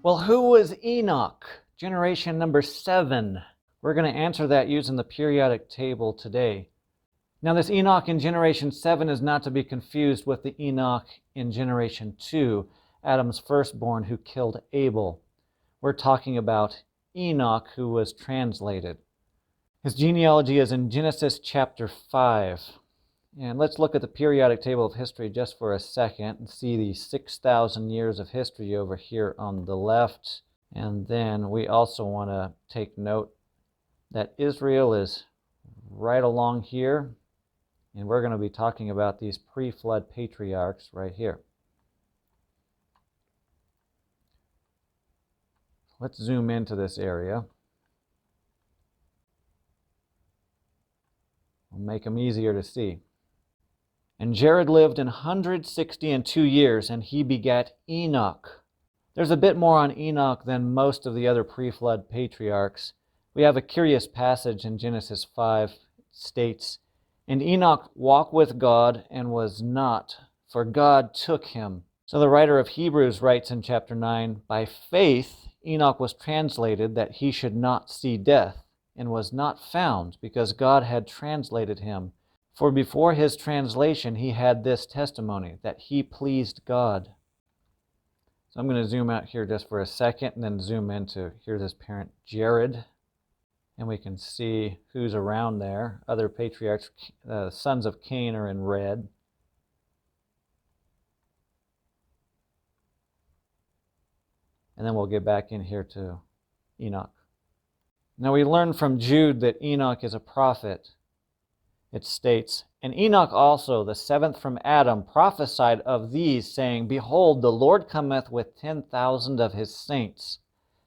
Well, who was Enoch? Generation number 7. We're going to answer that using the periodic table today. Now, this Enoch in generation 7 is not to be confused with the Enoch in generation 2, Adam's firstborn who killed Abel. We're talking about Enoch who was translated. His genealogy is in Genesis chapter 5. And let's look at the periodic table of history just for a second and see the 6,000 years of history over here on the left. And then we also want to take note that Israel is right along here. And we're going to be talking about these pre-flood patriarchs right here. Let's zoom into this area. We'll make them easier to see. And Jared lived 162 years, and he begat Enoch. There's a bit more on Enoch than most of the other pre-flood patriarchs. We have a curious passage in Genesis 5. It states, "And Enoch walked with God and was not, for God took him." So the writer of Hebrews writes in chapter 9, "By faith Enoch was translated that he should not see death, and was not found, because God had translated him. For before his translation he had this testimony, that he pleased God." So I'm going to zoom out here just for a second and then zoom into, here's his parent Jared. And we can see who's around there. Other patriarchs, sons of Cain, are in red. And then we'll get back in here to Enoch. Now we learn from Jude that Enoch is a prophet. It states, "And Enoch also, the 7th from Adam, prophesied of these, saying, Behold, the Lord cometh with 10,000 of his saints,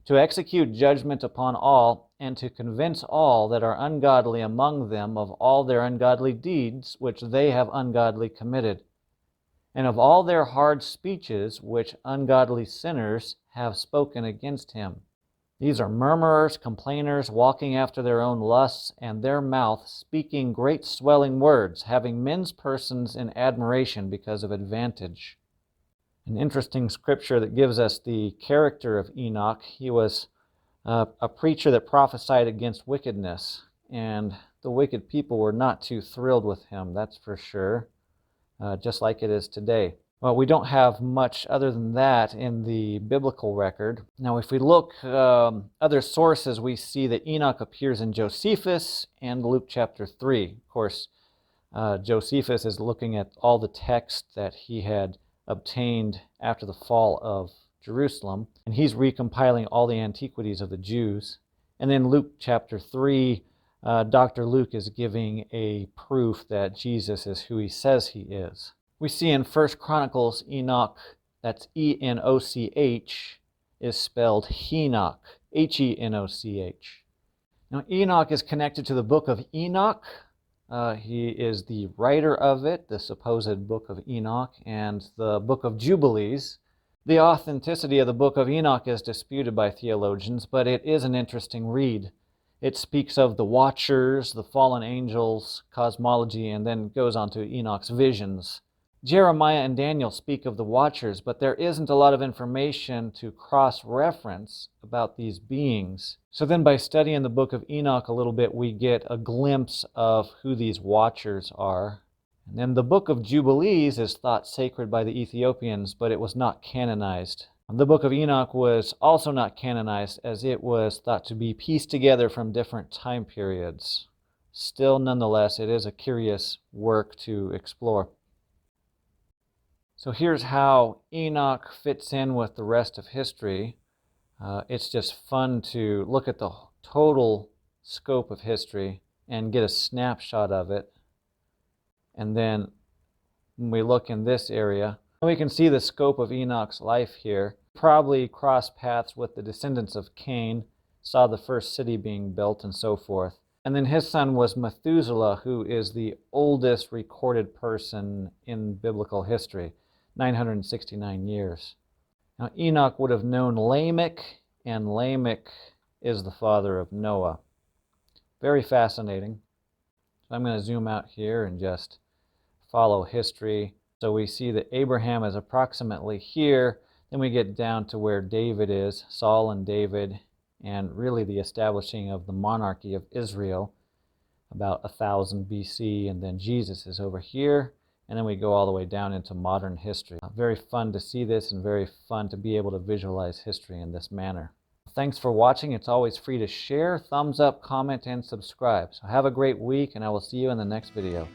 to execute judgment upon all, and to convince all that are ungodly among them of all their ungodly deeds which they have ungodly committed, and of all their hard speeches which ungodly sinners have spoken against him. These are murmurers, complainers, walking after their own lusts, and their mouth speaking great swelling words, having men's persons in admiration because of advantage." An interesting scripture that gives us the character of Enoch. He was a preacher that prophesied against wickedness, and the wicked people were not too thrilled with him, that's for sure, just like it is today. Well, we don't have much other than that in the biblical record. Now, if we look other sources, we see that Enoch appears in Josephus and Luke chapter 3. Of course, Josephus is looking at all the text that he had obtained after the fall of Jerusalem, and he's recompiling all the antiquities of the Jews. And then Luke chapter 3, Dr. Luke is giving a proof that Jesus is who he says he is. We see in 1 Chronicles, Enoch, that's E-N-O-C-H, is spelled Henoch, H-E-N-O-C-H. Now, Enoch is connected to the Book of Enoch. He is the writer of it, the supposed Book of Enoch, and the Book of Jubilees. The authenticity of the Book of Enoch is disputed by theologians, but it is an interesting read. It speaks of the watchers, the fallen angels, cosmology, and then goes on to Enoch's visions. Jeremiah and Daniel speak of the watchers, but there isn't a lot of information to cross-reference about these beings. So then by studying the Book of Enoch a little bit, we get a glimpse of who these watchers are. And then the Book of Jubilees is thought sacred by the Ethiopians, but it was not canonized. The Book of Enoch was also not canonized, as it was thought to be pieced together from different time periods. Still, nonetheless, it is a curious work to explore. So here's how Enoch fits in with the rest of history. It's just fun to look at the total scope of history and get a snapshot of it. And then when we look in this area, we can see the scope of Enoch's life here. Probably crossed paths with the descendants of Cain, saw the first city being built and so forth. And then his son was Methuselah, who is the oldest recorded person in biblical history, 969 years. Now Enoch would have known Lamech, and Lamech is the father of Noah. Very fascinating. So I'm going to zoom out here and just follow history. So we see that Abraham is approximately here. Then we get down to where David is, Saul and David, and really the establishing of the monarchy of Israel, about 1000 BC, and then Jesus is over here, and then we go all the way down into modern history. Very fun to see this, and very fun to be able to visualize history in this manner. Thanks for watching. It's always free to share, thumbs up, comment, and subscribe. So have a great week, and I will see you in the next video.